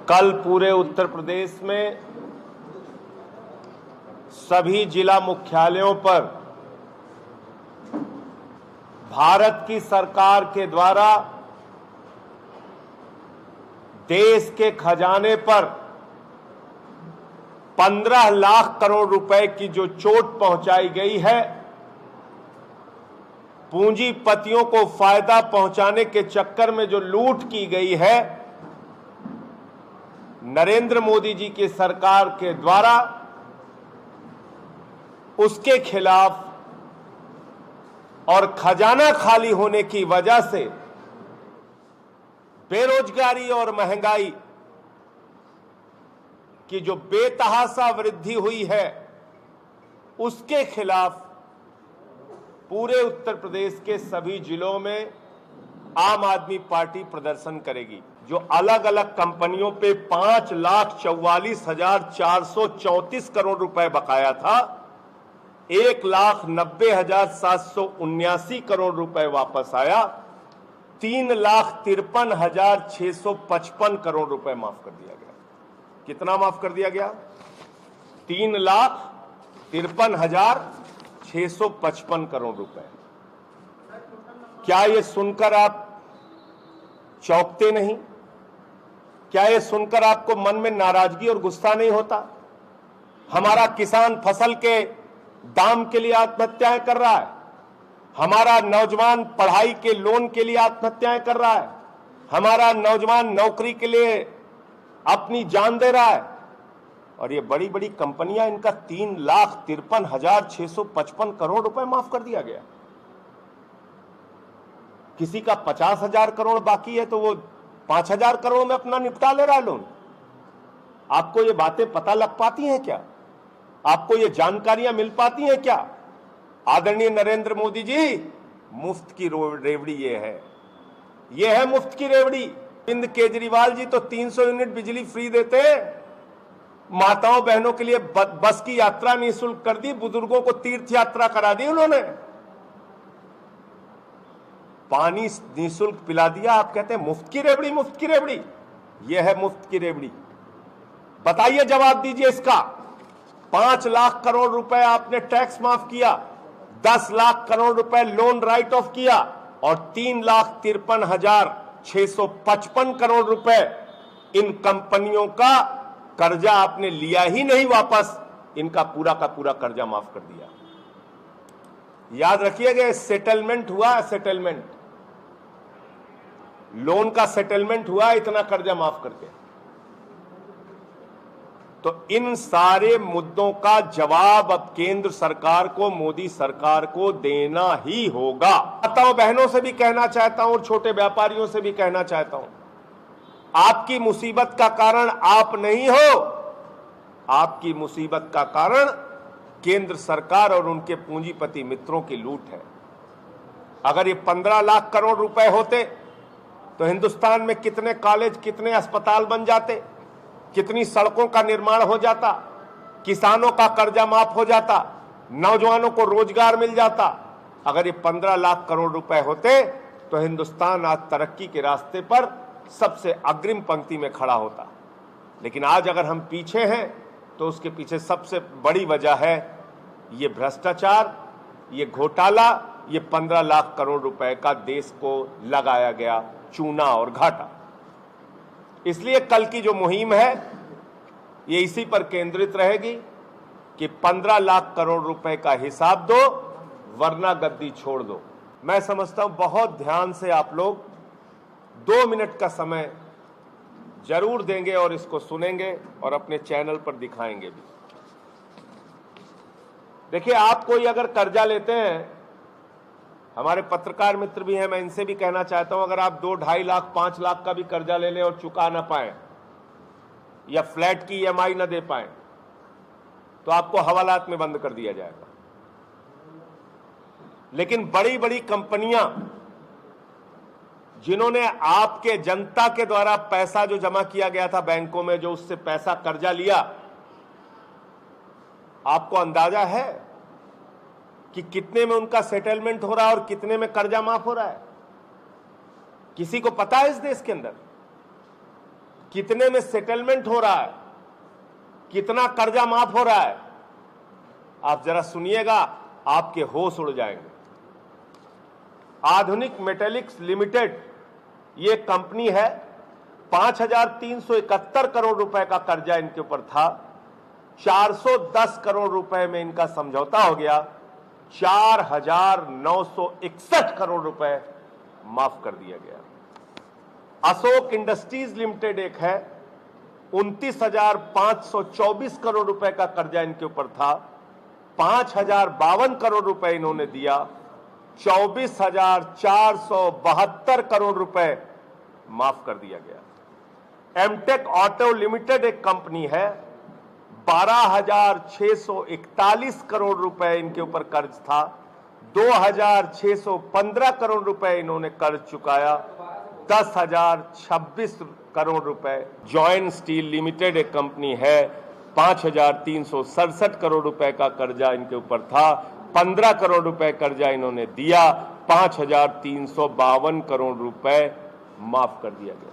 कल पूरे उत्तर प्रदेश में सभी जिला मुख्यालयों पर भारत की सरकार के द्वारा देश के खजाने पर 15 लाख करोड़ रुपए की जो चोट पहुंचाई गई है, पूंजीपतियों को फायदा पहुंचाने के चक्कर में जो लूट की गई है, नरेंद्र मोदी जी की सरकार के द्वारा उसके खिलाफ और खजाना खाली होने की वजह से बेरोजगारी और महंगाई की जो बेतहाशा वृद्धि हुई है, उसके खिलाफ पूरे उत्तर प्रदेश के सभी जिलों में आम आदमी पार्टी प्रदर्शन करेगी। जो अलग अलग कंपनियों पे 5,44,434 करोड़ रुपए बकाया था, 1,90,779 करोड़ रुपए वापस आया, 3,53,655 करोड़ रुपए माफ कर दिया गया। कितना माफ कर दिया गया? 3,53,655 करोड़ रुपए। क्या ये सुनकर आप चौंकते नहीं? क्या ये सुनकर आपको मन में नाराजगी और गुस्सा नहीं होता? हमारा किसान फसल के दाम के लिए आत्महत्याएं कर रहा है, हमारा नौजवान पढ़ाई के लोन के लिए आत्महत्याएं कर रहा है, हमारा नौजवान नौकरी के लिए अपनी जान दे रहा है, और ये बड़ी बड़ी कंपनियां, इनका 3,53,655 करोड़ रुपए माफ कर दिया गया। किसी का 50,000 करोड़ बाकी है तो वो 5,000 करोड़ में अपना निपटा ले रहा है लोन। आपको ये बातें पता लग पाती हैं क्या? आपको ये जानकारियां मिल पाती हैं क्या? आदरणीय नरेंद्र मोदी जी, मुफ्त की रेवड़ी ये है मुफ्त की रेवड़ी। अरविंद केजरीवाल जी तो 300 यूनिट बिजली फ्री देते हैं, माताओं बहनों के लिए बस की यात्रा निःशुल्क कर दी, बुजुर्गों को तीर्थ यात्रा करा दी उन्होंने, पानी निःशुल्क पिला दिया। आप कहते हैं मुफ्त की रेवड़ी, मुफ्त की रेवड़ी। यह है मुफ्त की रेवड़ी। बताइए, जवाब दीजिए इसका। 5 लाख करोड़ रुपए आपने टैक्स माफ किया, 10 लाख करोड़ रुपए लोन राइट ऑफ किया, और 3,53,655 करोड़ रुपए इन कंपनियों का कर्जा आपने लिया ही नहीं वापस, इनका पूरा का पूरा कर्जा माफ कर दिया। याद रखिएगा, सेटलमेंट हुआ, सेटलमेंट, लोन का सेटलमेंट हुआ इतना कर्जा माफ करके। तो इन सारे मुद्दों का जवाब अब केंद्र सरकार को, मोदी सरकार को देना ही होगा। माताओं बहनों से भी कहना चाहता हूं और छोटे व्यापारियों से भी कहना चाहता हूं, आपकी मुसीबत का कारण आप नहीं हो, आपकी मुसीबत का कारण केंद्र सरकार और उनके पूंजीपति मित्रों की लूट है। अगर ये 15 लाख करोड़ रुपए होते तो हिंदुस्तान में कितने कॉलेज, कितने अस्पताल बन जाते, कितनी सड़कों का निर्माण हो जाता, किसानों का कर्जा माफ हो जाता, नौजवानों को रोजगार मिल जाता। अगर ये 15 लाख करोड़ रुपए होते तो हिंदुस्तान आज तरक्की के रास्ते पर सबसे अग्रिम पंक्ति में खड़ा होता। लेकिन आज अगर हम पीछे हैं तो उसके पीछे सबसे बड़ी वजह है ये भ्रष्टाचार, ये घोटाला, ये 15 लाख करोड़ रुपए का देश को लगाया गया चूना और घाटा। इसलिए कल की जो मुहिम है ये इसी पर केंद्रित रहेगी कि 15 लाख करोड़ रुपए का हिसाब दो, वरना गद्दी छोड़ दो। मैं समझता हूं बहुत ध्यान से आप लोग 2 मिनट का समय जरूर देंगे और इसको सुनेंगे और अपने चैनल पर दिखाएंगे भी। देखिए, आप कोई अगर कर्जा लेते हैं, हमारे पत्रकार मित्र भी हैं, मैं इनसे भी कहना चाहता हूं, अगर आप 2, 2.5 लाख, 5 लाख का भी कर्जा ले लें और चुका ना पाए या फ्लैट की EMI ना दे पाए तो आपको हवालात में बंद कर दिया जाएगा। लेकिन बड़ी बड़ी कंपनियां जिन्होंने आपके जनता के द्वारा पैसा जो जमा किया गया था बैंकों में, जो उससे पैसा कर्जा लिया, आपको अंदाजा है कि कितने में उनका सेटलमेंट हो रहा है और कितने में कर्जा माफ हो रहा है? किसी को पता है इस देश के अंदर? कितने में सेटलमेंट हो रहा है, कितना कर्जा माफ हो रहा है, आप जरा सुनिएगा, आपके होश उड़ जाएंगे। आधुनिक मेटेलिक्स लिमिटेड ये कंपनी है, 5,371 करोड़ रुपए का कर्जा इनके ऊपर था, 410 करोड़ रुपए में इनका समझौता हो गया, 4,961 करोड़ रुपए माफ कर दिया गया। अशोक इंडस्ट्रीज लिमिटेड एक है, 29,524 करोड़ रुपए का कर्जा इनके ऊपर था, 5,052 करोड़ रुपए इन्होंने दिया, 24,472 करोड़ रुपए माफ कर दिया गया। एमटेक ऑटो लिमिटेड एक कंपनी है, 12,641 करोड़ रुपए इनके ऊपर कर्ज था, 2,615 करोड़ रुपए इन्होंने कर्ज चुकाया, 10,026 करोड़ रुपए। जॉइंट स्टील लिमिटेड एक कंपनी है, 5,367 करोड़ रुपए का कर्जा इनके ऊपर था, 15 करोड़ रुपए कर्जा इन्होंने दिया, 5,352 करोड़ रुपए माफ कर दिया गया।